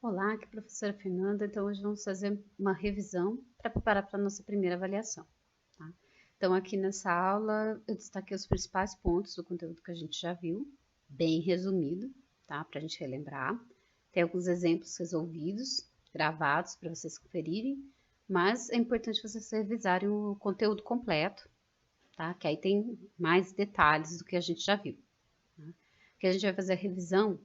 Olá, aqui é a professora Fernanda. Então, hoje vamos fazer uma revisão para preparar para a nossa primeira avaliação. Tá? Então, aqui nessa aula, eu destaquei os principais pontos do conteúdo que a gente já viu, bem resumido, tá? Para a gente relembrar. Tem alguns exemplos resolvidos, gravados para vocês conferirem, mas é importante vocês revisarem o conteúdo completo, tá? Que aí tem mais detalhes do que a gente já viu. Tá? Porque a gente vai fazer a revisão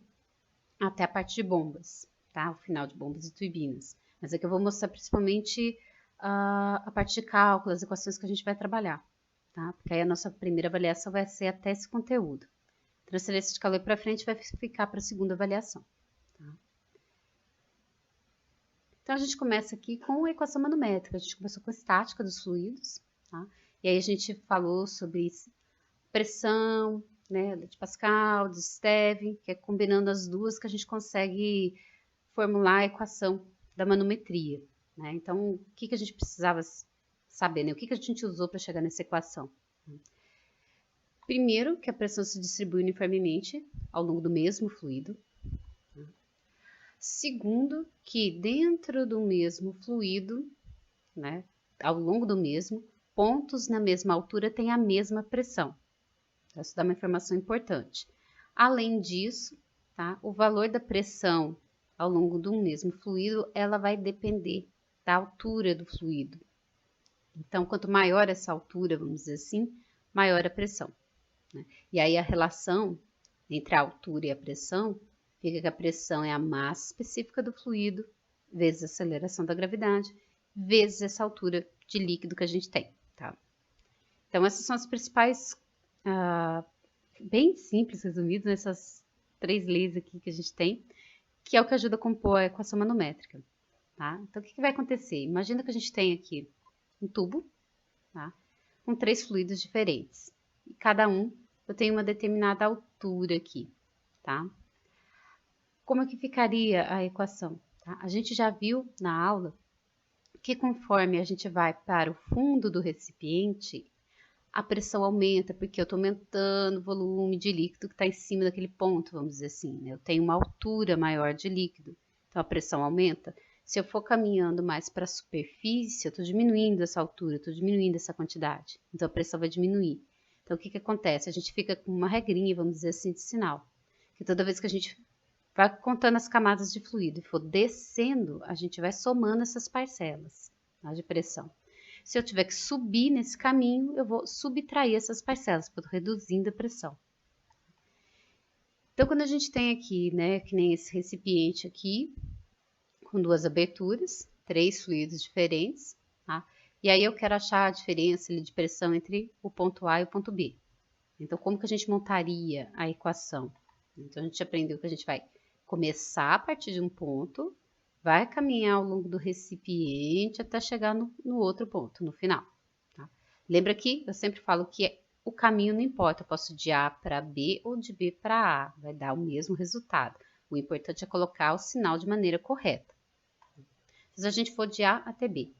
até a parte de bombas, tá? O final de bombas e turbinas. Mas aqui eu vou mostrar principalmente a parte de cálculo, as equações que a gente vai trabalhar, tá? Porque aí a nossa primeira avaliação vai ser até esse conteúdo. Transferência de calor para frente vai ficar para a segunda avaliação, tá? Então, a gente começa aqui com a equação manométrica. A gente começou com a estática dos fluidos, tá? E aí a gente falou sobre pressão, né, de Pascal, de Stevin, que é combinando as duas que a gente consegue formular a equação da manometria, né? Então, o que a gente precisava saber, né? O que a gente usou para chegar nessa equação? Primeiro, que a pressão se distribui uniformemente ao longo do mesmo fluido. Segundo, que dentro do mesmo fluido, né, ao longo do mesmo, pontos na mesma altura têm a mesma pressão. Então, isso dá uma informação importante. Além disso, tá, o valor da pressão ao longo do mesmo fluido, ela vai depender da altura do fluido. Então, quanto maior essa altura, vamos dizer assim, maior a pressão, né? E aí a relação entre a altura e a pressão fica que a pressão é a massa específica do fluido vezes a aceleração da gravidade vezes essa altura de líquido que a gente tem, tá? Então, essas são as principais, bem simples, resumidas, nessas três leis aqui que a gente tem, que é o que ajuda a compor a equação manométrica, tá? Então, o que vai acontecer? Imagina que a gente tem aqui um tubo, tá? Com três fluidos diferentes. E cada um eu tenho uma determinada altura aqui, tá? Como é que ficaria a equação? Tá? A gente já viu na aula que conforme a gente vai para o fundo do recipiente, a pressão aumenta, porque eu estou aumentando o volume de líquido que está em cima daquele ponto, vamos dizer assim, né? Eu tenho uma altura maior de líquido, então a pressão aumenta. Se eu for caminhando mais para a superfície, eu estou diminuindo essa altura, estou diminuindo essa quantidade, então a pressão vai diminuir. Então, o que acontece? A gente fica com uma regrinha, vamos dizer assim, de sinal, que toda vez que a gente vai contando as camadas de fluido e for descendo, a gente vai somando essas parcelas, tá, de pressão. Se eu tiver que subir nesse caminho, eu vou subtrair essas parcelas, para reduzindo a pressão. Então, quando a gente tem aqui, né, que nem esse recipiente aqui, com duas aberturas, três fluidos diferentes, tá? E aí eu quero achar a diferença de pressão entre o ponto A e o ponto B. Então, como que a gente montaria a equação? Então, a gente aprendeu que a gente vai começar a partir de um ponto, vai caminhar ao longo do recipiente até chegar no outro ponto, no final. Tá? Lembra que eu sempre falo que o caminho não importa, eu posso ir de A para B ou de B para A, vai dar o mesmo resultado. O importante é colocar o sinal de maneira correta. Se a gente for de A até B.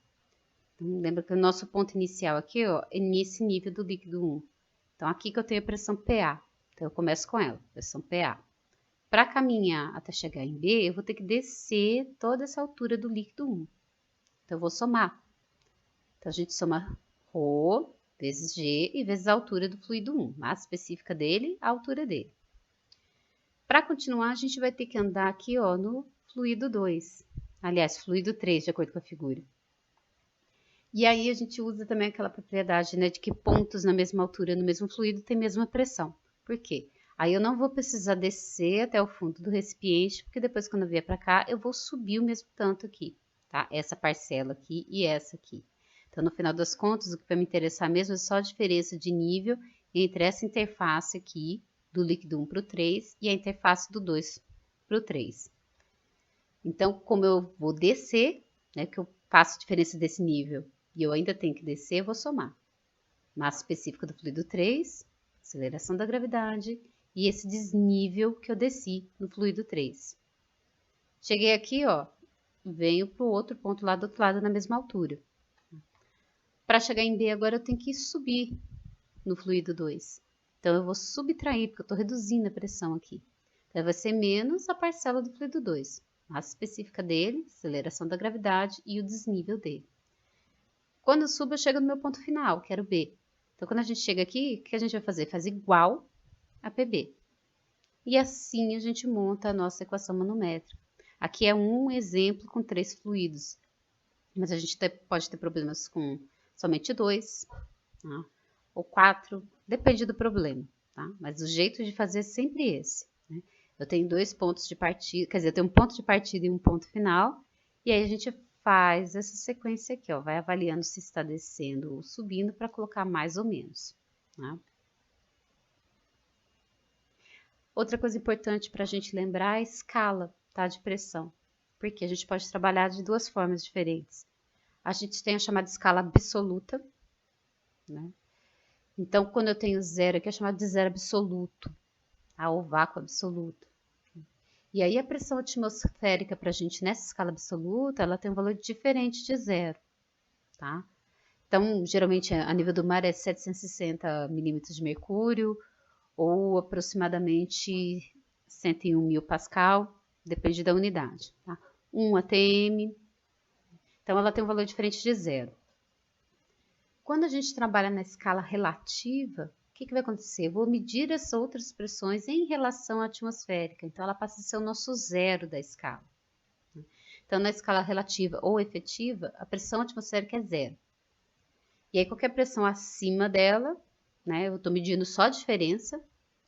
Então, lembra que o nosso ponto inicial aqui, ó, é nesse nível do líquido 1. Então, aqui que eu tenho a pressão PA. Então, eu começo com ela, pressão PA. Para caminhar até chegar em B, eu vou ter que descer toda essa altura do líquido 1. Então, eu vou somar. Então, a gente soma ρ vezes G e vezes a altura do fluido 1. Massa específica dele, a altura dele. Para continuar, a gente vai ter que andar aqui, ó, no fluido 2. Aliás, fluido 3, de acordo com a figura. E aí a gente usa também aquela propriedade, né, de que pontos na mesma altura, no mesmo fluido, tem a mesma pressão. Por quê? Aí eu não vou precisar descer até o fundo do recipiente, porque depois quando eu vier para cá, eu vou subir o mesmo tanto aqui, tá? Essa parcela aqui e essa aqui. Então, no final das contas, o que vai me interessar mesmo é só a diferença de nível entre essa interface aqui, do líquido 1 para o 3, e a interface do 2 para o 3. Então, como eu vou descer, né, que eu faço a diferença desse nível, e eu ainda tenho que descer, eu vou somar. Massa específica do fluido 3, aceleração da gravidade, e esse desnível que eu desci no fluido 3. Cheguei aqui, ó, venho para o outro ponto lá do outro lado na mesma altura. Para chegar em B agora eu tenho que subir no fluido 2. Então eu vou subtrair, porque eu estou reduzindo a pressão aqui. Então vai ser menos a parcela do fluido 2. massa específica dele, aceleração da gravidade e o desnível dele. Quando eu subo, eu chego no meu ponto final, que era o B. Então, quando a gente chega aqui, o que a gente vai fazer? Faz igual a PB. E assim a gente monta a nossa equação manométrica. Aqui é um exemplo com 3 fluidos, mas a gente pode ter problemas com somente 2, tá? Ou 4, depende do problema, tá? Mas o jeito de fazer é sempre esse, né? Eu tenho 2 pontos de partida, quer dizer, eu tenho um ponto de partida e um ponto final, e aí a gente faz essa sequência aqui, ó, vai avaliando se está descendo ou subindo para colocar mais ou menos, tá? Outra coisa importante para a gente lembrar é a escala, tá, de pressão, porque a gente pode trabalhar de 2 formas diferentes. A gente tem a chamada escala absoluta, né? Então, quando eu tenho zero aqui, é chamado de zero absoluto, tá? Ou vácuo absoluto. E aí, a pressão atmosférica para a gente nessa escala absoluta, ela tem um valor diferente de zero, tá? Então, geralmente, a nível do mar é 760 milímetros de mercúrio, ou aproximadamente 101 mil pascal, depende da unidade, tá? 1 atm, então ela tem um valor diferente de zero. Quando a gente trabalha na escala relativa, o que vai acontecer? Eu vou medir essas outras pressões em relação à atmosférica, então ela passa a ser o nosso zero da escala. Então, na escala relativa ou efetiva, a pressão atmosférica é zero. E aí, qualquer pressão acima dela, né, eu estou medindo só a diferença,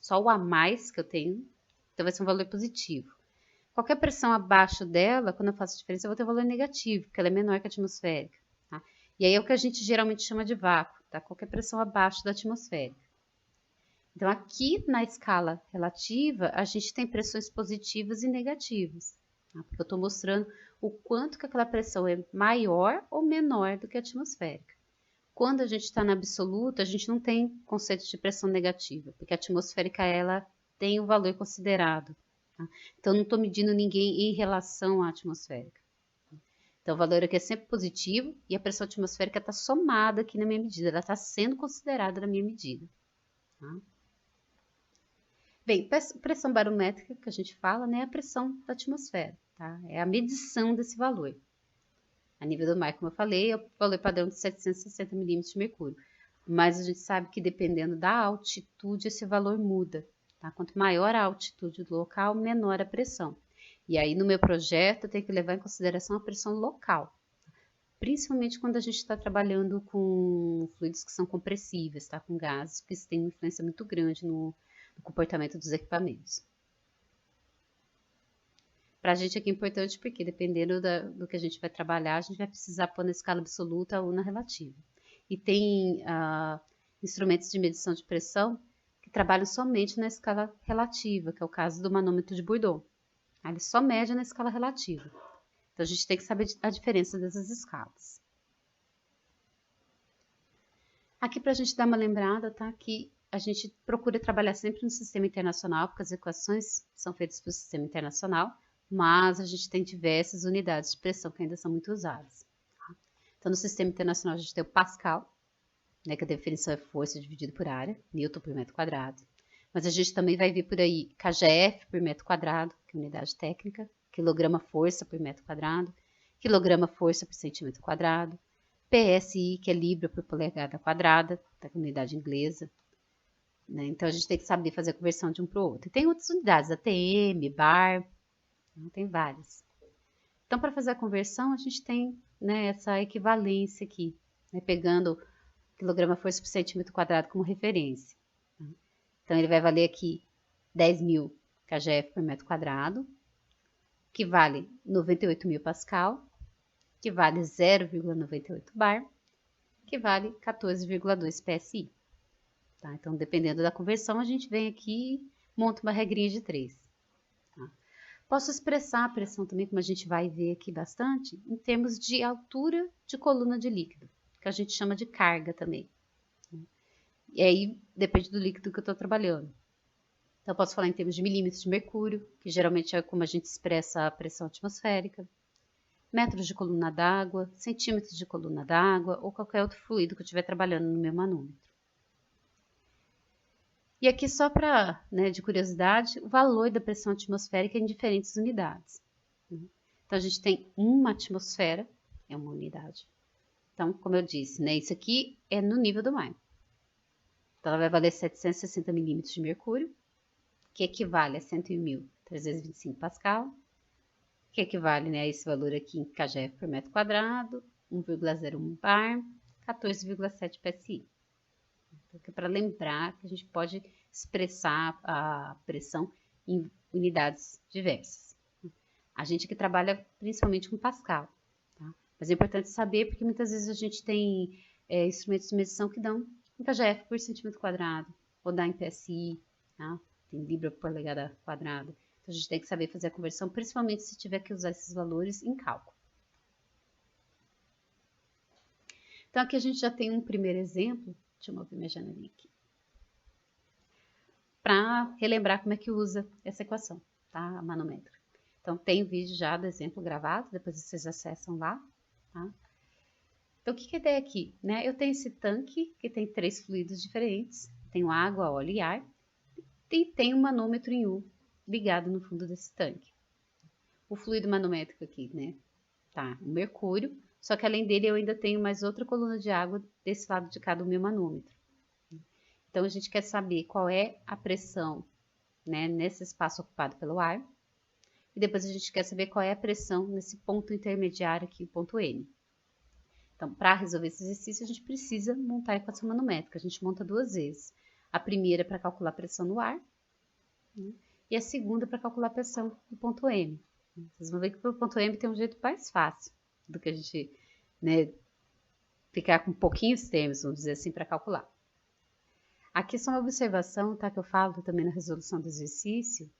só o a mais que eu tenho, então vai ser um valor positivo. Qualquer pressão abaixo dela, quando eu faço diferença, eu vou ter um valor negativo, porque ela é menor que a atmosférica, tá? E aí é o que a gente geralmente chama de vácuo, tá? Qualquer pressão abaixo da atmosférica. Então, aqui na escala relativa, a gente tem pressões positivas e negativas, tá? Porque eu estou mostrando o quanto que aquela pressão é maior ou menor do que a atmosférica. Quando a gente está na absoluta, a gente não tem conceito de pressão negativa, porque a atmosférica, ela tem o valor considerado. Tá? Então, não estou medindo ninguém em relação à atmosférica. Então, o valor aqui é sempre positivo e a pressão atmosférica está somada aqui na minha medida, ela está sendo considerada na minha medida. Tá? Bem, pressão barométrica que a gente fala, né, é a pressão da atmosfera, tá? É a medição desse valor. A nível do mar, como eu falei, é o valor padrão de 760 milímetros de mercúrio. Mas a gente sabe que dependendo da altitude, esse valor muda. Tá? Quanto maior a altitude do local, menor a pressão. E aí, no meu projeto, eu tenho que levar em consideração a pressão local. Principalmente quando a gente está trabalhando com fluidos que são compressíveis, tá? Com gases, porque isso tem uma influência muito grande no comportamento dos equipamentos. Para a gente aqui é importante porque, dependendo do que a gente vai trabalhar, a gente vai precisar pôr na escala absoluta ou na relativa. E tem instrumentos de medição de pressão que trabalham somente na escala relativa, que é o caso do manômetro de Bourdon. Ele só mede na escala relativa. Então, a gente tem que saber a diferença dessas escalas. Aqui, para a gente dar uma lembrada, tá? Que a gente procura trabalhar sempre no sistema internacional, porque as equações são feitas para o sistema internacional, mas a gente tem diversas unidades de pressão que ainda são muito usadas. Tá? Então, no sistema internacional, a gente tem o Pascal, né, que a definição é força dividido por área, Newton por metro quadrado. Mas a gente também vai ver por aí kgf por metro quadrado, que é unidade técnica, quilograma-força por metro quadrado, quilograma-força por centímetro quadrado, PSI, que é libra por polegada quadrada, da unidade inglesa. Né? Então, a gente tem que saber fazer a conversão de um para o outro. E tem outras unidades, ATM, bar, tem várias. Então, para fazer a conversão, a gente tem, né, essa equivalência aqui, né, pegando quilograma-força por centímetro quadrado como referência. Então, ele vai valer aqui 10.000 kgf por metro quadrado, que vale 98.000 pascal, que vale 0,98 bar, que vale 14,2 PSI. Tá? Então, dependendo da conversão, a gente vem aqui e monta uma regrinha de 3. Tá? Posso expressar a pressão também, como a gente vai ver aqui bastante, em termos de altura de coluna de líquido, que a gente chama de carga também. E aí, depende do líquido que eu estou trabalhando. Então, eu posso falar em termos de milímetros de mercúrio, que geralmente é como a gente expressa a pressão atmosférica, metros de coluna d'água, centímetros de coluna d'água, ou qualquer outro fluido que eu estiver trabalhando no meu manômetro. E aqui, só para, né, de curiosidade, o valor da pressão atmosférica em diferentes unidades. Então, a gente tem uma atmosfera, é uma unidade. Então, como eu disse, né, isso aqui é no nível do mar. Então, ela vai valer 760 milímetros de mercúrio, que equivale a 101.325 pascal, que equivale, né, a esse valor aqui em kgf por metro quadrado, 1,01 bar, 14,7 psi. Então, é para lembrar que a gente pode expressar a pressão em unidades diversas. A gente aqui trabalha principalmente com pascal, tá? Mas é importante saber porque muitas vezes a gente tem instrumentos de medição que dão em kgf por centímetro quadrado, ou dá em psi, tá? Tem libra por polegada quadrada. Então a gente tem que saber fazer a conversão, principalmente se tiver que usar esses valores em cálculo. Então aqui a gente já tem um primeiro exemplo. Deixa eu mover minha janelinha aqui. Para relembrar como é que usa essa equação, tá? A manométrica. Então, tem o vídeo já do exemplo gravado, depois vocês acessam lá, tá? Então, o que é a ideia aqui, né? Eu tenho esse tanque que tem 3 fluidos diferentes. Tenho água, óleo e ar. E tem um manômetro em U ligado no fundo desse tanque. O fluido manométrico aqui, né? Tá, o mercúrio. Só que além dele eu ainda tenho mais outra coluna de água desse lado de cá do meu manômetro. Então, a gente quer saber qual é a pressão, né, nesse espaço ocupado pelo ar. E depois a gente quer saber qual é a pressão nesse ponto intermediário aqui, o ponto N. Então, para resolver esse exercício, a gente precisa montar a equação manométrica. A gente monta 2 vezes. A primeira para calcular a pressão no ar, né, e a segunda para calcular a pressão do ponto M. Vocês vão ver que o ponto M tem um jeito mais fácil do que a gente, né, ficar com pouquinhos termos, vamos dizer assim, para calcular. Aqui é só uma observação, tá, que eu falo também na resolução do exercício,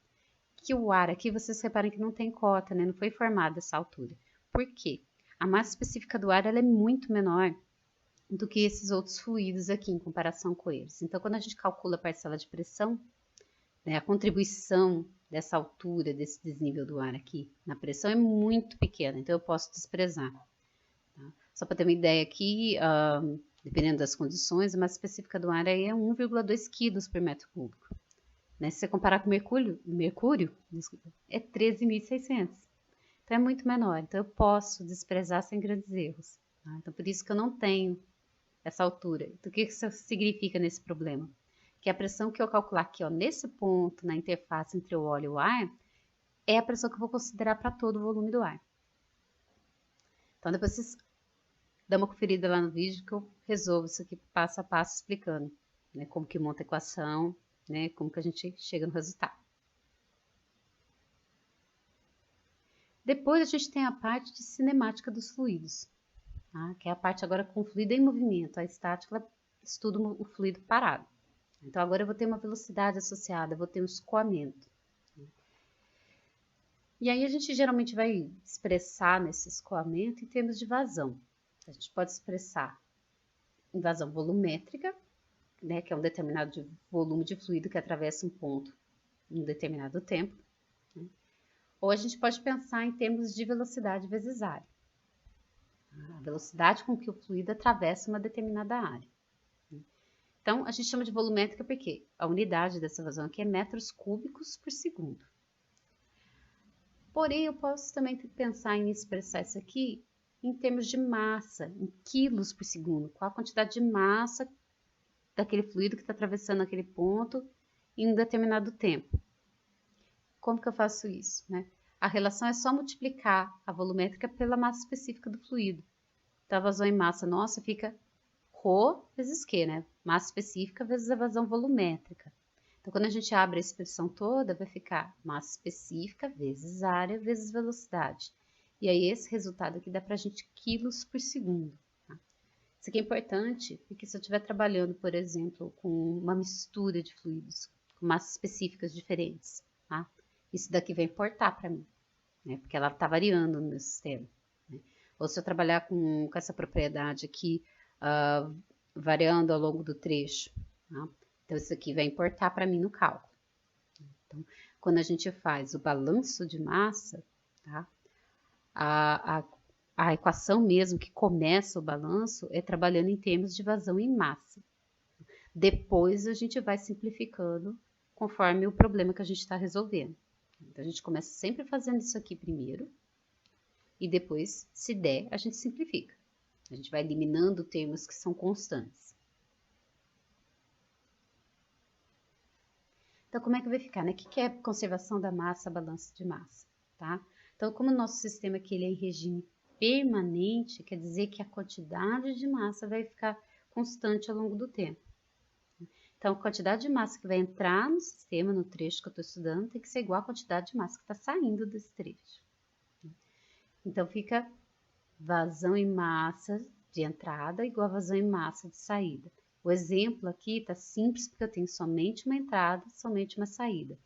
que o ar aqui, vocês reparem que não tem cota, né? Não foi formada essa altura. Por quê? A massa específica do ar ela é muito menor do que esses outros fluidos aqui, em comparação com eles. Então, quando a gente calcula a parcela de pressão, né, a contribuição dessa altura, desse desnível do ar aqui na pressão é muito pequena, então eu posso desprezar. Tá? Só para ter uma ideia aqui, dependendo das condições, a massa específica do ar aí é 1,2 kg por metro cúbico. Né? Se você comparar com mercúrio é 13.600. Então é muito menor. Então eu posso desprezar sem grandes erros. Tá? Então por isso que eu não tenho essa altura. Então o que isso significa nesse problema? Que a pressão que eu calcular aqui, ó, nesse ponto, na interface entre o óleo e o ar, é a pressão que eu vou considerar para todo o volume do ar. Então depois vocês dão uma conferida lá no vídeo que eu resolvo isso aqui passo a passo explicando, né, como que monta a equação, né, como que a gente chega no resultado. Depois a gente tem a parte de cinemática dos fluidos, tá? Que é a parte agora com o fluido em movimento. A estática ela estuda o fluido parado. Então agora eu vou ter uma velocidade associada, eu vou ter um escoamento. E aí a gente geralmente vai expressar nesse escoamento em termos de vazão. A gente pode expressar em vazão volumétrica, né, que é um determinado volume de fluido que atravessa um ponto em um determinado tempo. Né? Ou a gente pode pensar em termos de velocidade vezes área. A velocidade com que o fluido atravessa uma determinada área. Então, a gente chama de volumétrica porque a unidade dessa vazão aqui é metros cúbicos por segundo. Porém, eu posso também pensar em expressar isso aqui em termos de massa, em quilos por segundo. Qual a quantidade de massa daquele fluido que está atravessando aquele ponto em um determinado tempo. Como que eu faço isso, né? A relação é só multiplicar a volumétrica pela massa específica do fluido. Então, a vazão em massa nossa fica ρ vezes Q, né? Massa específica vezes a vazão volumétrica. Então, quando a gente abre a expressão toda, vai ficar massa específica vezes área vezes velocidade. E aí, esse resultado aqui dá pra gente quilos por segundo. Tá? Isso aqui é importante, porque se eu estiver trabalhando, por exemplo, com uma mistura de fluidos, com massas específicas diferentes, tá? Isso daqui vai importar para mim, né? Porque ela está variando no meu sistema. Né? Ou se eu trabalhar com essa propriedade aqui, variando ao longo do trecho, tá? Então, isso aqui vai importar para mim no cálculo. Então, quando a gente faz o balanço de massa, tá? A equação mesmo que começa o balanço é trabalhando em termos de vazão em massa. Depois, a gente vai simplificando conforme o problema que a gente está resolvendo. Então, a gente começa sempre fazendo isso aqui primeiro, E depois, se der, a gente simplifica. A gente vai eliminando termos que são constantes. Então, como é que vai ficar, né? O que é conservação da massa, balanço de massa, tá? Então, como o nosso sistema aqui ele é em regime permanente, quer dizer que a quantidade de massa vai ficar constante ao longo do tempo. Então, a quantidade de massa que vai entrar no sistema, no trecho que eu estou estudando, tem que ser igual à quantidade de massa que está saindo desse trecho. Então, fica vazão em massa de entrada igual a vazão em massa de saída. O exemplo aqui está simples porque eu tenho somente uma entrada, somente uma saída.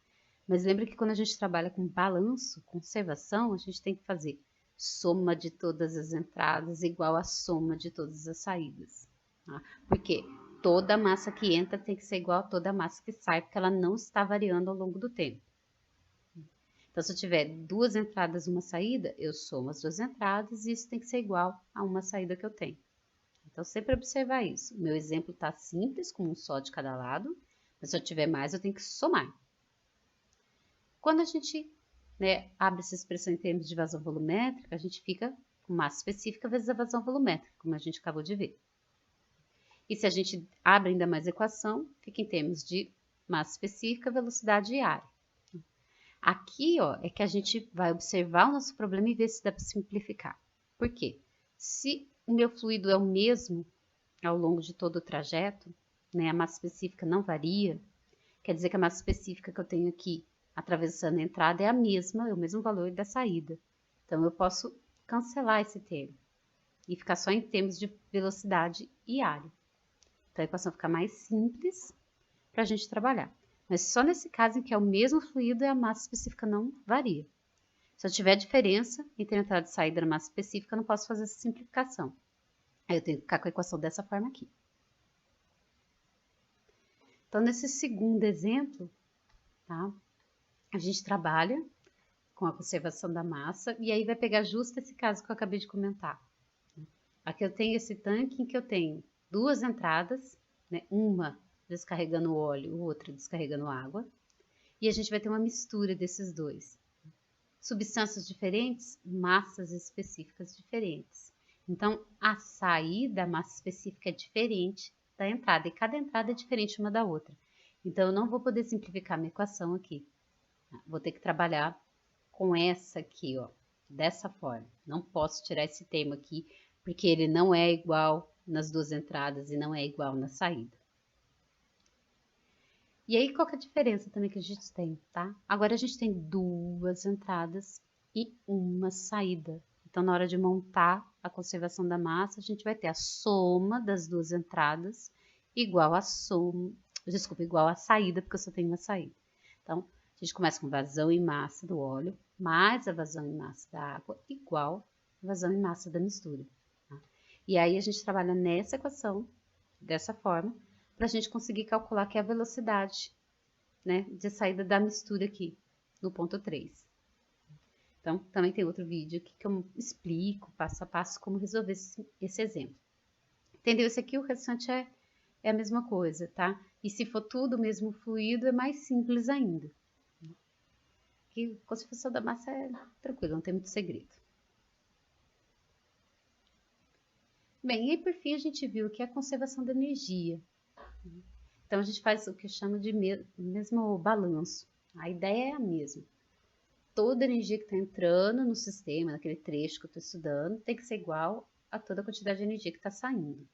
Mas lembra que quando a gente trabalha com balanço, conservação, a gente tem que fazer soma de todas as entradas igual a soma de todas as saídas. Tá? Porque toda a massa que entra tem que ser igual a toda a massa que sai, porque ela não está variando ao longo do tempo. Então, se eu tiver 2 entradas e uma saída, eu somo as 2 entradas e isso tem que ser igual a uma saída que eu tenho. Então, sempre observar isso. O meu exemplo está simples, com um só de cada lado, mas se eu tiver mais, eu tenho que somar. Quando a gente abre essa expressão em termos de vazão volumétrica, a gente fica com massa específica vezes a vazão volumétrica, como a gente acabou de ver. E se a gente abre ainda mais a equação, fica em termos de massa específica, velocidade e área. Aqui, ó, é que a gente vai observar o nosso problema e ver se dá para simplificar. Por quê? Se o meu fluido é o mesmo ao longo de todo o trajeto, né, a massa específica não varia, quer dizer que a massa específica que eu tenho aqui atravessando a entrada é a mesma, é o mesmo valor da saída. Então, eu posso cancelar esse termo e ficar só em termos de velocidade e área. Então, a equação fica mais simples para a gente trabalhar. Mas só nesse caso em que é o mesmo fluido e a massa específica não varia. Se eu tiver diferença entre entrada e saída na massa específica, eu não posso fazer essa simplificação. Aí eu tenho que ficar com a equação dessa forma aqui. Então, nesse segundo exemplo, tá? A gente trabalha com a conservação da massa e aí vai pegar justo esse caso que eu acabei de comentar. Aqui eu tenho esse tanque em que eu tenho 2 entradas, né? Uma descarregando óleo, outra descarregando água. E a gente vai ter uma mistura desses dois. Substâncias diferentes, massas específicas diferentes. Então, a saída, a massa específica é diferente da entrada. E cada entrada é diferente uma da outra. Então, eu não vou poder simplificar minha equação aqui. Vou ter que trabalhar com essa aqui, ó. Dessa forma. Não posso tirar esse termo aqui, porque ele não é igual nas 2 entradas e não é igual na saída. E aí, qual que é a diferença também que a gente tem, tá? Agora, a gente tem 2 entradas e uma saída. Então, na hora de montar a conservação da massa, a gente vai ter a soma das 2 entradas igual a igual a saída, porque eu só tenho uma saída. Então, a gente começa com vazão em massa do óleo, mais a vazão em massa da água, igual a vazão em massa da mistura. Tá? E aí, a gente trabalha nessa equação, dessa forma, para a gente conseguir calcular que é a velocidade, né, de saída da mistura aqui, no ponto 3. Então, também tem outro vídeo aqui que eu explico passo a passo como resolver esse exemplo. Entendeu? Esse aqui, o restante é a mesma coisa, tá? E se for tudo o mesmo fluido, é mais simples ainda. Aqui, a conservação da massa é tranquilo, não tem muito segredo. Bem, e aí, por fim, a gente viu que é a conservação da energia. Então, a gente faz o que eu chamo de mesmo balanço. A ideia é a mesma. Toda a energia que está entrando no sistema, naquele trecho que eu estou estudando, tem que ser igual a toda a quantidade de energia que está saindo.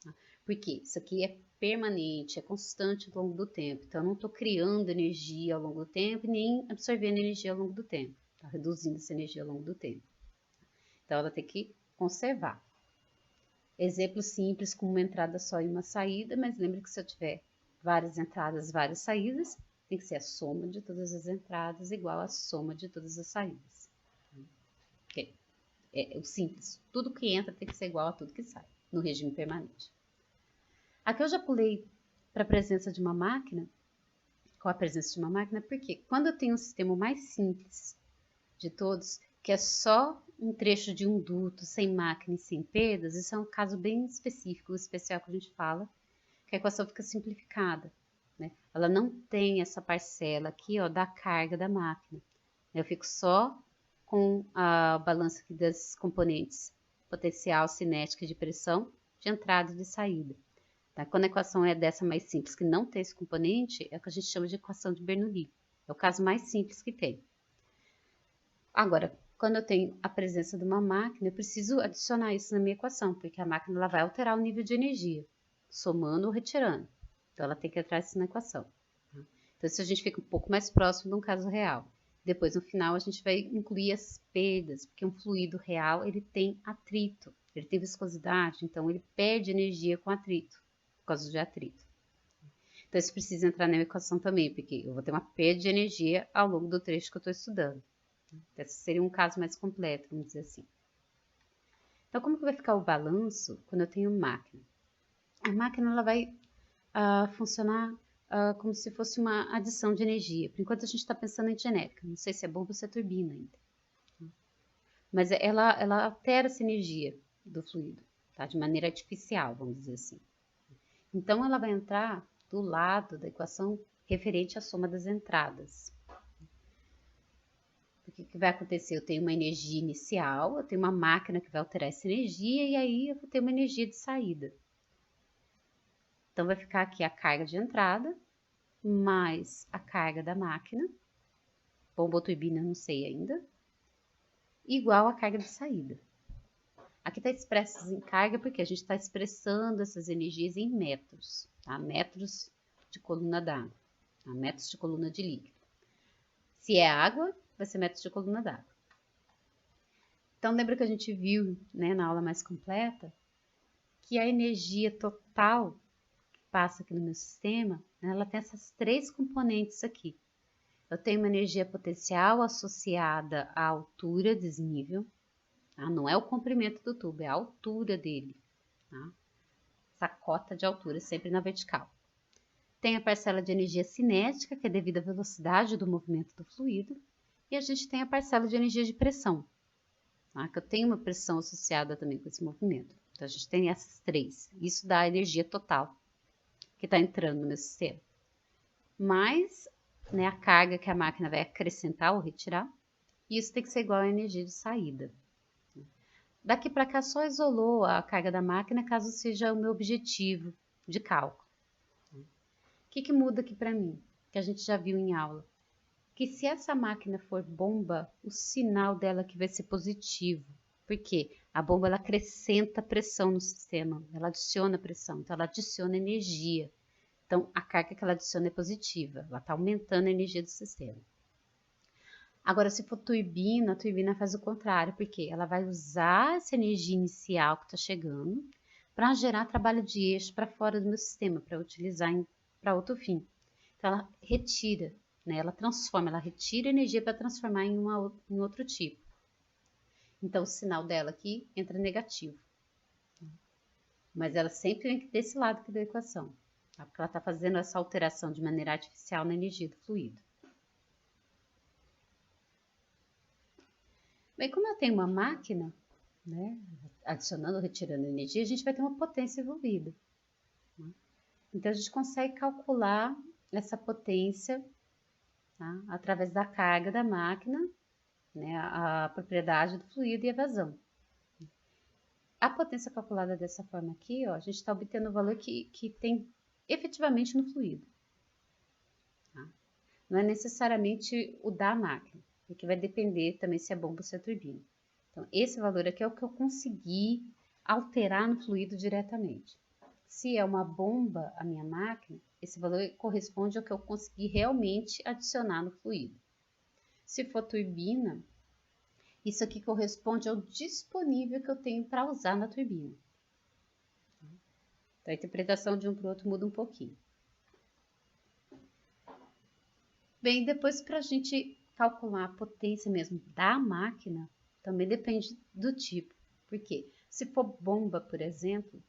Tá? Porque isso aqui é permanente, é constante ao longo do tempo. Então, eu não estou criando energia ao longo do tempo, nem absorvendo energia ao longo do tempo. Tá reduzindo essa energia ao longo do tempo. Então, ela tem que conservar. Exemplo simples com uma entrada só e uma saída, mas lembre que se eu tiver várias entradas, várias saídas, tem que ser a soma de todas as entradas igual a soma de todas as saídas. Okay. É o simples. Tudo que entra tem que ser igual a tudo que sai, no regime permanente. Aqui eu já pulei para a presença de uma máquina, com a presença de uma máquina, porque quando eu tenho um sistema mais simples de todos, que é só um trecho de um duto, sem máquina e sem perdas, isso é um caso bem específico, especial que a gente fala, que a equação fica simplificada, né? Ela não tem essa parcela aqui, ó, da carga da máquina. Eu fico só com a balança aqui das componentes potencial, cinética e de pressão, de entrada e de saída. Tá? Quando a equação é dessa mais simples, que não tem esse componente, é o que a gente chama de equação de Bernoulli. É o caso mais simples que tem. Agora, quando eu tenho a presença de uma máquina, eu preciso adicionar isso na minha equação, porque a máquina ela vai alterar o nível de energia, somando ou retirando. Então, ela tem que entrar isso na equação. Tá? Então, se a gente fica um pouco mais próximo de um caso real. Depois, no final, a gente vai incluir as perdas, porque um fluido real, ele tem atrito, ele tem viscosidade, então ele perde energia com atrito, por causa de atrito. Então, isso precisa entrar na equação também, porque eu vou ter uma perda de energia ao longo do trecho que eu estou estudando. Esse seria um caso mais completo, vamos dizer assim. Então, como que vai ficar o balanço quando eu tenho máquina? A máquina ela vai funcionar como se fosse uma adição de energia. Por enquanto, a gente está pensando em genérica. Não sei se é bomba ou se é turbina ainda. Mas ela altera essa energia do fluido, tá? De maneira artificial, vamos dizer assim. Então, ela vai entrar do lado da equação referente à soma das entradas. O que vai acontecer? Eu tenho uma energia inicial, eu tenho uma máquina que vai alterar essa energia e aí eu vou ter uma energia de saída. Então, vai ficar aqui a carga de entrada mais a carga da máquina, bomba ou turbina, não sei ainda, igual a carga de saída. Aqui está expresso em carga porque a gente está expressando essas energias em metros, tá? Metros de coluna d'água, tá? Metros de coluna de líquido. Se é água, vai ser metros de coluna d'água. Então, lembra que a gente viu, né, na aula mais completa, que a energia total que passa aqui no meu sistema, né, ela tem essas três componentes aqui. Eu tenho uma energia potencial associada à altura, desnível, tá? Não é o comprimento do tubo, é a altura dele, tá? Essa cota de altura, sempre na vertical. Tem a parcela de energia cinética, que é devido à velocidade do movimento do fluido, e a gente tem a parcela de energia de pressão, tá? Que eu tenho uma pressão associada também com esse movimento. Então, a gente tem essas três. Isso dá a energia total que está entrando no meu sistema. Mais, né, a carga que a máquina vai acrescentar ou retirar, e isso tem que ser igual à energia de saída. Daqui para cá só isolou a carga da máquina, caso seja o meu objetivo de cálculo. O que muda aqui para mim? Que a gente já viu em aula. Que se essa máquina for bomba, o sinal dela aqui vai ser positivo. Por quê? A bomba ela acrescenta pressão no sistema, ela adiciona pressão, então ela adiciona energia. Então, a carga que ela adiciona é positiva, ela está aumentando a energia do sistema. Agora, se for turbina, a turbina faz o contrário, porque ela vai usar essa energia inicial que está chegando para gerar trabalho de eixo para fora do meu sistema, para utilizar para outro fim. Então, ela retira, né? Ela transforma, ela retira energia para transformar em outro tipo. Então, o sinal dela aqui entra negativo. Mas ela sempre vem desse lado aqui da equação, tá? Porque ela está fazendo essa alteração de maneira artificial na energia do fluido. Bem, como eu tenho uma máquina, né, adicionando ou retirando energia, a gente vai ter uma potência envolvida, né? Então, a gente consegue calcular essa potência, tá, através da carga da máquina, né, a propriedade do fluido e a vazão. A potência calculada dessa forma aqui, ó, a gente está obtendo o valor que tem efetivamente no fluido. Tá? Não é necessariamente o da máquina, porque vai depender também se é bomba ou se é turbina. Então, esse valor aqui é o que eu consegui alterar no fluido diretamente. Se é uma bomba a minha máquina, esse valor corresponde ao que eu consegui realmente adicionar no fluido. Se for turbina, isso aqui corresponde ao disponível que eu tenho para usar na turbina. Então, a interpretação de um para o outro muda um pouquinho. Bem, depois para a gente calcular a potência mesmo da máquina, também depende do tipo. Por quê? Se for bomba, por exemplo,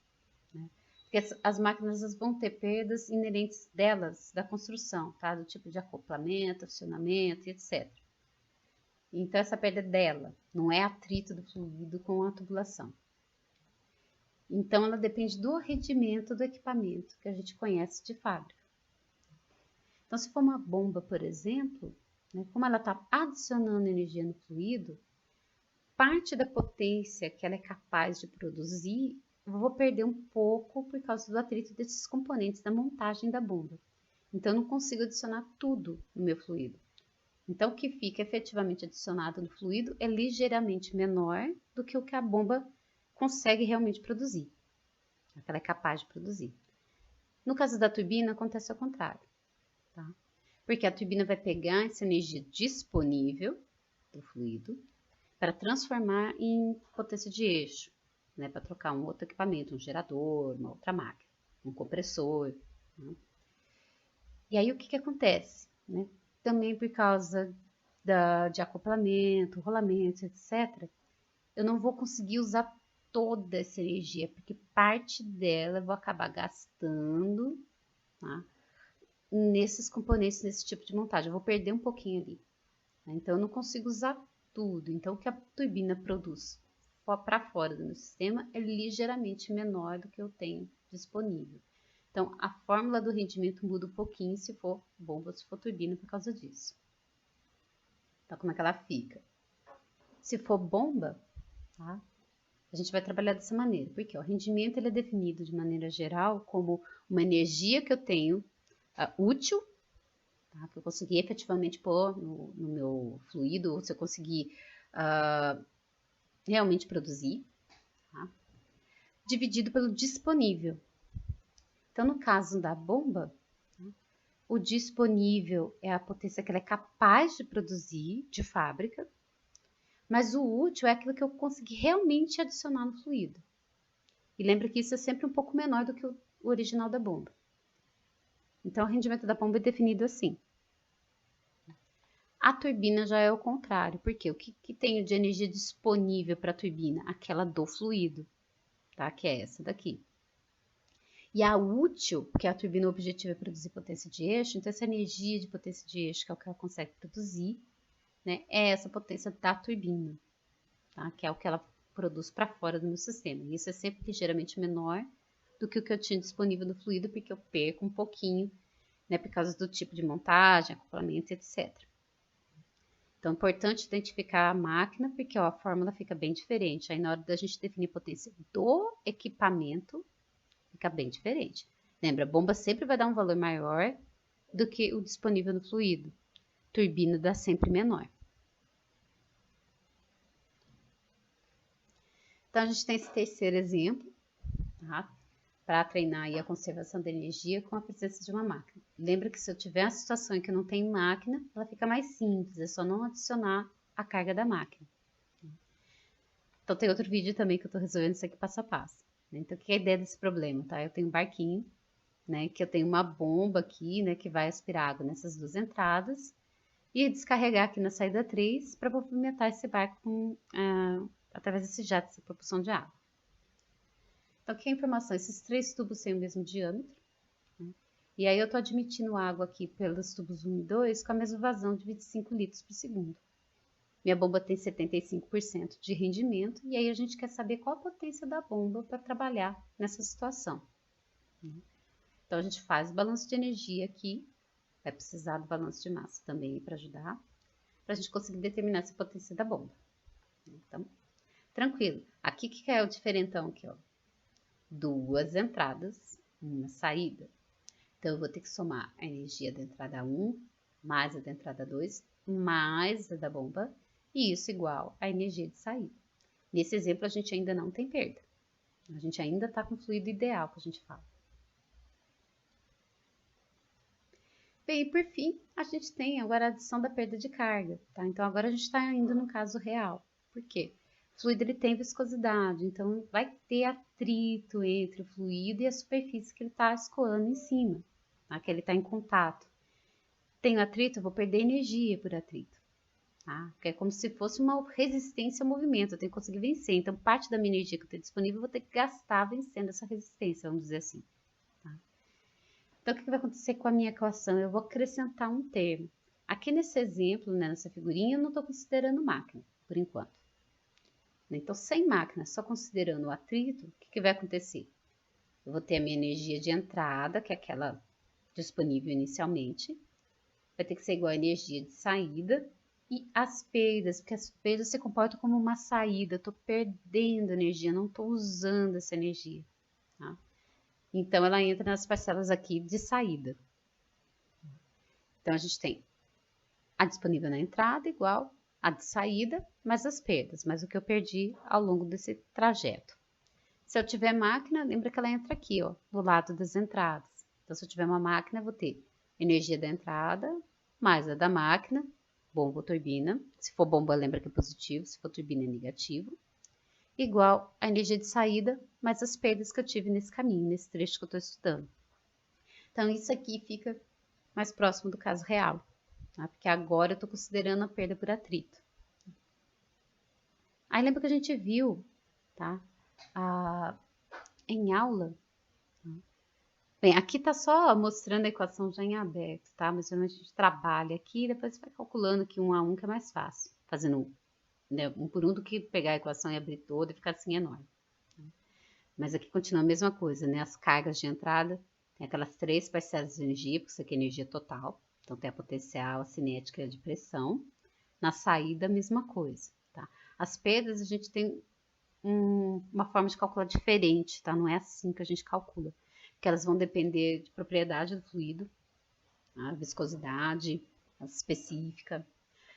né, porque as máquinas vão ter perdas inerentes delas, da construção, tá? Do tipo de acoplamento, acionamento, etc. Então, essa perda é dela, não é atrito do fluido com a tubulação. Então, ela depende do rendimento do equipamento que a gente conhece de fábrica. Então, se for uma bomba, por exemplo, né, como ela está adicionando energia no fluido, parte da potência que ela é capaz de produzir, eu vou perder um pouco por causa do atrito desses componentes da montagem da bomba. Então, eu não consigo adicionar tudo no meu fluido. Então, o que fica efetivamente adicionado no fluido é ligeiramente menor do que o que a bomba consegue realmente produzir, o que ela é capaz de produzir. No caso da turbina, acontece ao contrário, tá? Porque a turbina vai pegar essa energia disponível do fluido para transformar em potência de eixo, né? Para trocar um outro equipamento, um gerador, uma outra máquina, um compressor, né? E aí, o que acontece, né? Também por causa de acoplamento, rolamento, etc., eu não vou conseguir usar toda essa energia, porque parte dela eu vou acabar gastando, tá? Nesses componentes, nesse tipo de montagem. Eu vou perder um pouquinho ali, né? Então, eu não consigo usar tudo. Então, o que a turbina produz para fora do meu sistema é ligeiramente menor do que eu tenho disponível. Então, a fórmula do rendimento muda um pouquinho se for bomba ou se for turbina por causa disso. Então, como é que ela fica? Se for bomba, tá? A gente vai trabalhar dessa maneira, porque o rendimento ele é definido de maneira geral como uma energia que eu tenho útil, tá? Que eu consegui efetivamente pôr no meu fluido, ou se eu conseguir realmente produzir, tá? Dividido pelo disponível. Então, no caso da bomba, o disponível é a potência que ela é capaz de produzir de fábrica, mas o útil é aquilo que eu consegui realmente adicionar no fluido. E lembra que isso é sempre um pouco menor do que o original da bomba. Então, o rendimento da bomba é definido assim. A turbina já é o contrário, porque o que tem de energia disponível para a turbina? Aquela do fluido, tá? Que é essa daqui. E a útil, porque a turbina, o objetivo é produzir potência de eixo, então essa energia de potência de eixo, que é o que ela consegue produzir, né, é essa potência da turbina, tá? Que é o que ela produz para fora do meu sistema. E isso é sempre ligeiramente menor do que o que eu tinha disponível no fluido, porque eu perco um pouquinho, né, por causa do tipo de montagem, acoplamento, etc. Então, é importante identificar a máquina, porque ó, a fórmula fica bem diferente. Aí, na hora da gente definir potência do equipamento, fica bem diferente. Lembra, a bomba sempre vai dar um valor maior do que o disponível no fluido. Turbina dá sempre menor. Então, a gente tem esse terceiro exemplo, tá? Para treinar aí a conservação da energia com a presença de uma máquina. Lembra que se eu tiver uma situação em que eu não tenho máquina, ela fica mais simples, é só não adicionar a carga da máquina. Então, tem outro vídeo também que eu estou resolvendo isso aqui passo a passo. Então, o que é a ideia desse problema, tá? Eu tenho um barquinho, né, que eu tenho uma bomba aqui, né, que vai aspirar água nessas duas entradas e descarregar aqui na saída 3 para movimentar esse barco através desse jato, essa propulsão de água. Então, aqui a informação, esses 3 tubos têm o mesmo diâmetro, né, e aí eu estou admitindo água aqui pelos tubos 1 e 2 com a mesma vazão de 25 litros por segundo. Minha bomba tem 75% de rendimento, e aí a gente quer saber qual a potência da bomba para trabalhar nessa situação. Então, a gente faz o balanço de energia aqui, vai precisar do balanço de massa também para ajudar, para a gente conseguir determinar essa potência da bomba. Então, tranquilo. Aqui, o que é o diferentão aqui, ó? 2 entradas, uma saída. Então, eu vou ter que somar a energia da entrada 1, mais a da entrada 2, mais a da bomba, e isso igual à energia de saída. Nesse exemplo, a gente ainda não tem perda. A gente ainda está com o fluido ideal que a gente fala. Bem, e por fim, a gente tem agora a adição da perda de carga, tá? Então, agora a gente está indo no caso real. Por quê? O fluido ele tem viscosidade, então vai ter atrito entre o fluido e a superfície que ele está escoando em cima, tá? Que ele está em contato. Tem atrito, eu vou perder energia por atrito. Tá? Que é como se fosse uma resistência ao movimento, eu tenho que conseguir vencer. Então, parte da minha energia que eu tenho disponível, eu vou ter que gastar vencendo essa resistência, vamos dizer assim. Tá? Então, o que vai acontecer com a minha equação? Eu vou acrescentar um termo. Aqui nesse exemplo, né, nessa figurinha, eu não estou considerando máquina, por enquanto. Então, sem máquina, só considerando o atrito, o que vai acontecer? Eu vou ter a minha energia de entrada, que é aquela disponível inicialmente, vai ter que ser igual à energia de saída, E as perdas, porque as perdas se comportam como uma saída, estou perdendo energia, não estou usando essa energia. Tá? Então, ela entra nas parcelas aqui de saída. Então, a gente tem a disponível na entrada igual a de saída, mais as perdas, mais o que eu perdi ao longo desse trajeto. Se eu tiver máquina, lembra que ela entra aqui, ó, do lado das entradas. Então, se eu tiver uma máquina, eu vou ter energia da entrada, mais a da máquina, bomba ou turbina. Se for bomba, lembra que é positivo, se for turbina, é negativo. Igual a energia de saída, mais as perdas que eu tive nesse caminho, nesse trecho que eu estou estudando. Então, isso aqui fica mais próximo do caso real, tá? Porque agora eu estou considerando a perda por atrito. Aí lembra que a gente viu, tá? Em aula. Bem, aqui tá só mostrando a equação já em aberto, tá? Mas geralmente a gente trabalha aqui e depois vai calculando aqui 1 a 1, que é mais fácil. Fazendo, né, 1 por 1 do que pegar a equação e abrir toda e ficar assim enorme. Mas aqui continua a mesma coisa, né? As cargas de entrada, tem aquelas 3 parcelas de energia, porque isso aqui é energia total. Então tem a potencial, a cinética e a de pressão. Na saída, a mesma coisa, tá? As perdas a gente tem uma forma de calcular diferente, tá? Não é assim que a gente calcula. Porque elas vão depender de propriedade do fluido, a viscosidade, a específica.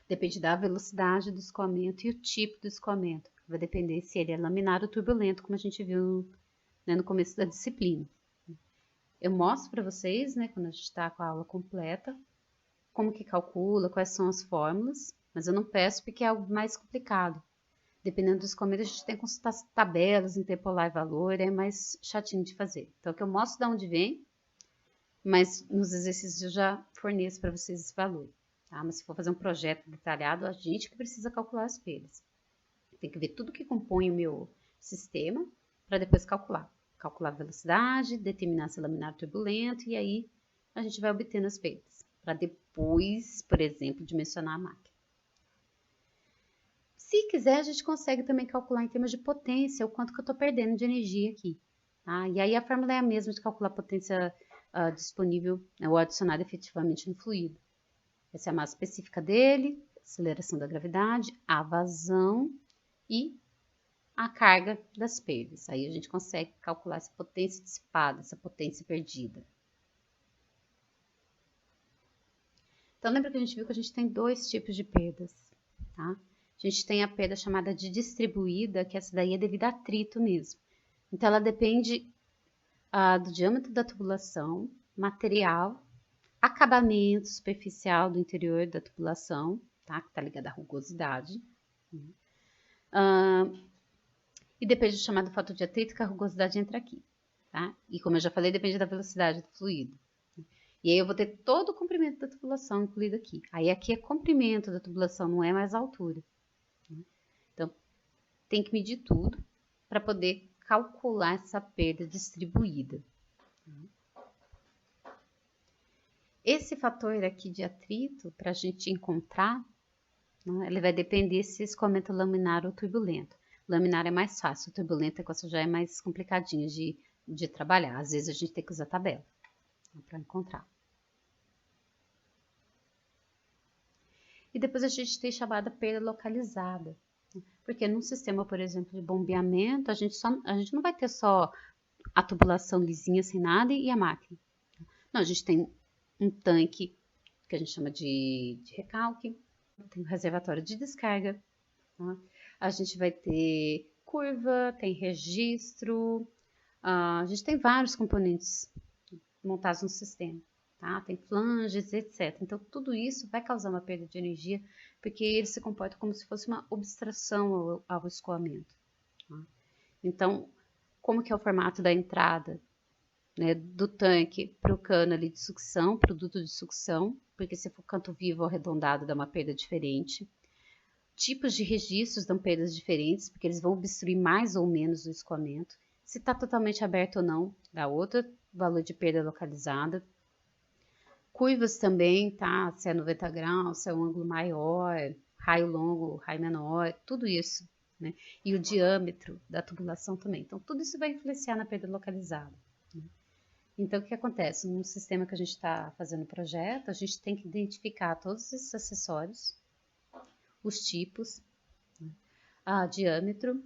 Depende da velocidade do escoamento e o tipo do escoamento. Vai depender se ele é laminar ou turbulento, como a gente viu, né, no começo da disciplina. Eu mostro para vocês, né, quando a gente está com a aula completa, como que calcula, quais são as fórmulas, mas eu não peço porque é algo mais complicado. Dependendo dos escoamento, a gente tem que consultar tabelas, interpolar valor, é mais chatinho de fazer. Então, o que eu mostro de onde vem, mas nos exercícios eu já forneço para vocês esse valor. Tá? Mas se for fazer um projeto detalhado, a gente que precisa calcular as perdas. Tem que ver tudo que compõe o meu sistema para depois calcular. Calcular a velocidade, determinar se é laminar turbulento, e aí a gente vai obtendo as perdas. Para depois, por exemplo, dimensionar a máquina. Se quiser, a gente consegue também calcular em termos de potência o quanto que eu estou perdendo de energia aqui. Tá? E aí a fórmula é a mesma de calcular a potência disponível, né, ou adicionada efetivamente no fluido. Essa é a massa específica dele, aceleração da gravidade, a vazão e a carga das perdas. Aí a gente consegue calcular essa potência dissipada, essa potência perdida. Então, lembra que a gente viu que a gente tem 2 tipos de perdas, tá? A gente tem a perda chamada de distribuída, que essa daí é devido a atrito mesmo. Então, ela depende do diâmetro da tubulação, material, acabamento superficial do interior da tubulação, tá? Que está ligado à rugosidade. E depende do chamado fator de atrito, que a rugosidade entra aqui, tá? E como eu já falei, depende da velocidade do fluido. E aí eu vou ter todo o comprimento da tubulação incluído aqui. Aí aqui é comprimento da tubulação, não é mais altura. Então, tem que medir tudo para poder calcular essa perda distribuída. Esse fator aqui de atrito, para a gente encontrar, né, ele vai depender se esse escoamento é laminar ou turbulento. Laminar é mais fácil, turbulento a equação já é mais complicadinha de trabalhar. Às vezes a gente tem que usar tabela para encontrar. E depois a gente tem chamada perda localizada. Porque num sistema, por exemplo, de bombeamento, a gente não vai ter só a tubulação lisinha sem nada e a máquina. Não, a gente tem um tanque que a gente chama de recalque, tem um reservatório de descarga, tá? A gente vai ter curva, tem registro, a gente tem vários componentes montados no sistema. Tá? Tem flanges, etc. Então, tudo isso vai causar uma perda de energia, porque ele se comporta como se fosse uma obstrução ao escoamento. Tá? Então, como que é o formato da entrada, né, do tanque para o cano ali de sucção, produto de sucção, porque se for canto vivo ou arredondado dá uma perda diferente. Tipos de registros dão perdas diferentes, porque eles vão obstruir mais ou menos o escoamento. Se está totalmente aberto ou não, dá outro valor de perda localizada. Curvas também, tá? Se é 90 graus, se é um ângulo maior, raio longo, raio menor, tudo isso, né? E o diâmetro da tubulação também. Então, tudo isso vai influenciar na perda localizada. Né? Então, o que acontece? Num sistema que a gente está fazendo o projeto, a gente tem que identificar todos esses acessórios, os tipos, diâmetro.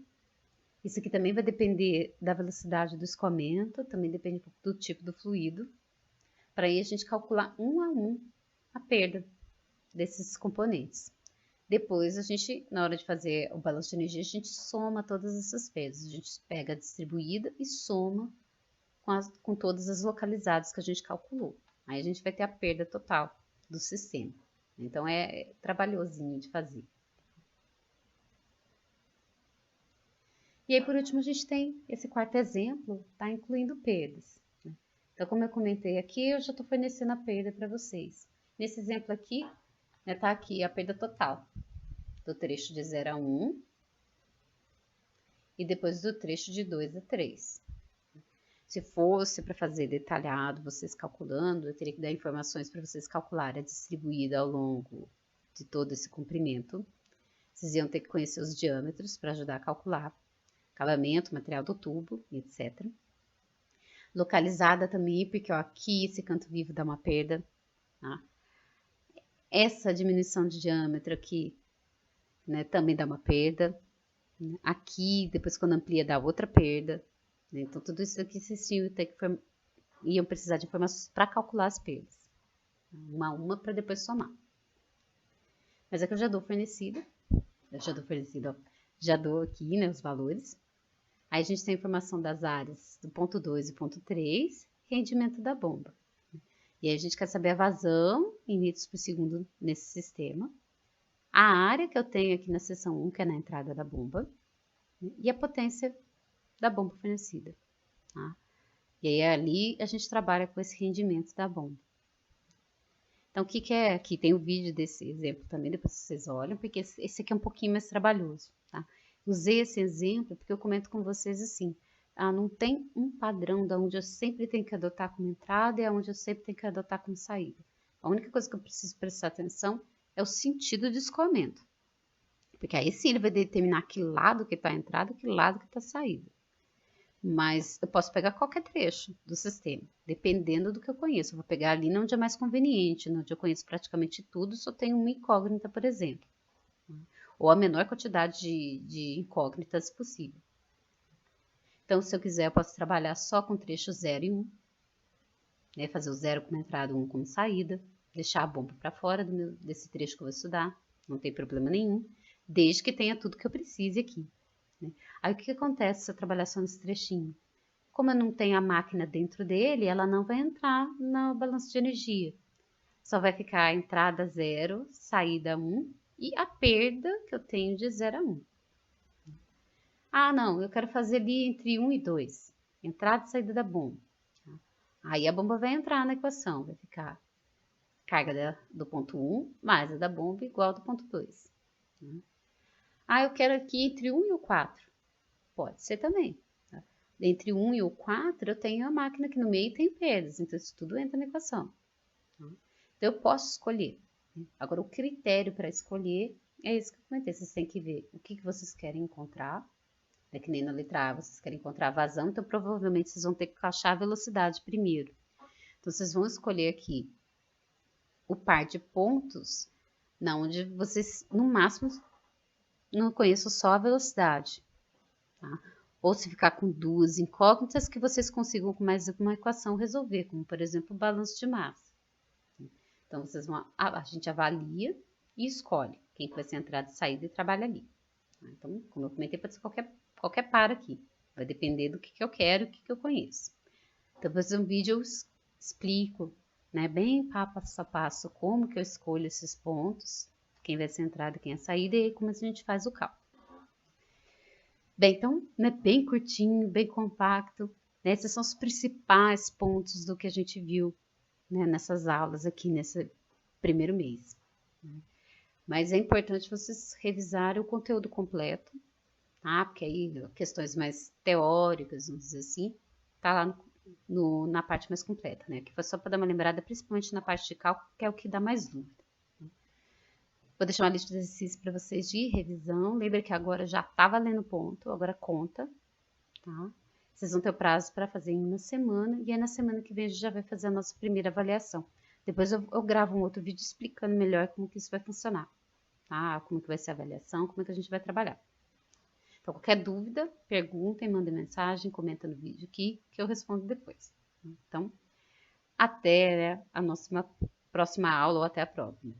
Isso aqui também vai depender da velocidade do escoamento, também depende do tipo do fluido. Para aí a gente calcular um a um a perda desses componentes. Depois a gente, na hora de fazer o balanço de energia, a gente soma todas essas perdas. A gente pega a distribuída e soma com todas as localizadas que a gente calculou. Aí a gente vai ter a perda total do sistema. Então é trabalhosinho de fazer. E aí, por último, a gente tem esse quarto exemplo, tá incluindo perdas. Então, como eu comentei aqui, eu já estou fornecendo a perda para vocês. Nesse exemplo aqui, tá aqui a perda total do trecho de 0 a 1 e depois do trecho de 2 a 3. Se fosse para fazer detalhado, vocês calculando, eu teria que dar informações para vocês calcularem a distribuída ao longo de todo esse comprimento. Vocês iam ter que conhecer os diâmetros para ajudar a calcular. Acabamento, material do tubo, etc. Localizada também, porque ó, aqui esse canto vivo dá uma perda. Tá? Essa diminuição de diâmetro aqui, né, também dá uma perda. Aqui, depois quando amplia, dá outra perda. Né? Então, tudo isso aqui vocês iam precisar de informações para calcular as perdas. Uma a uma para depois somar. Mas aqui eu já dou fornecido. Já dou aqui, né, os valores. Aí a gente tem a informação das áreas do ponto 2 e ponto 3, rendimento da bomba. E aí a gente quer saber a vazão em litros por segundo nesse sistema, a área que eu tenho aqui na seção 1, que é na entrada da bomba, e a potência da bomba fornecida. Tá? E aí ali a gente trabalha com esse rendimento da bomba. Então o que é? Aqui tem o vídeo desse exemplo também, depois vocês olham, porque esse aqui é um pouquinho mais trabalhoso. Tá? Usei esse exemplo porque eu comento com vocês assim, não tem um padrão de onde eu sempre tenho que adotar como entrada e onde eu sempre tenho que adotar como saída. A única coisa que eu preciso prestar atenção é o sentido de escoamento. Porque aí sim ele vai determinar que lado que está a entrada e que lado que está a saída. Mas eu posso pegar qualquer trecho do sistema, dependendo do que eu conheço. Eu vou pegar ali onde é mais conveniente, onde eu conheço praticamente tudo, só tenho uma incógnita, por exemplo. Ou a menor quantidade de incógnitas possível. Então, se eu quiser, eu posso trabalhar só com trecho 0 e 1. Né, fazer o 0 como entrada, 1 como saída. Deixar a bomba para fora desse trecho que eu vou estudar. Não tem problema nenhum. Desde que tenha tudo que eu precise aqui. Né? Aí, o que acontece se eu trabalhar só nesse trechinho? Como eu não tenho a máquina dentro dele, ela não vai entrar no balanço de energia. Só vai ficar a entrada 0, saída 1 e a perda que eu tenho de 0 a 1. Não, eu quero fazer ali entre 1 e 2. Entrada e saída da bomba. Aí a bomba vai entrar na equação. Vai ficar carga do ponto 1 mais a da bomba igual ao do ponto 2. Eu quero aqui entre 1 e o 4. Pode ser também. Tá? Entre 1 e o 4 eu tenho a máquina aqui no meio e tem perdas. Então isso tudo entra na equação. Então eu posso escolher. Agora o critério para escolher é isso que eu comentei. Vocês têm que ver o que vocês querem encontrar. É que nem na letra A, vocês querem encontrar a vazão, então provavelmente vocês vão ter que achar a velocidade primeiro. Então, vocês vão escolher aqui o par de pontos, onde vocês, no máximo, não conheçam só a velocidade. Tá? Ou se ficar com duas incógnitas que vocês consigam com mais uma equação resolver, como, por exemplo, o balanço de massa. Então, a gente avalia e escolhe quem vai ser a entrada e saída e trabalha ali. Então, como eu comentei, pode ser qualquer par aqui. Vai depender do que eu quero e o que eu conheço. Então, depois um vídeo eu explico, né, bem passo a passo, como que eu escolho esses pontos, quem vai ser a entrada e quem é a saída, e aí como a gente faz o cálculo. Bem, então, né, bem curtinho, bem compacto. Né, esses são os principais pontos do que a gente viu, né, nessas aulas aqui, nesse primeiro mês. Mas é importante vocês revisarem o conteúdo completo, tá? Porque aí questões mais teóricas, vamos dizer assim, tá lá na parte mais completa, né? Que foi só para dar uma lembrada, principalmente na parte de cálculo, que é o que dá mais dúvida. Vou deixar uma lista de exercícios para vocês de revisão. Lembra que agora já tá valendo ponto, agora conta, tá? Vocês vão ter o prazo para fazer em uma semana, e aí na semana que vem a gente já vai fazer a nossa primeira avaliação. Depois eu gravo um outro vídeo explicando melhor como que isso vai funcionar. tá? Como que vai ser a avaliação, como é que a gente vai trabalhar. Então, qualquer dúvida, perguntem, mandem mensagem, comenta no vídeo aqui, que eu respondo depois. Então, até, né, a nossa próxima aula ou até a próxima.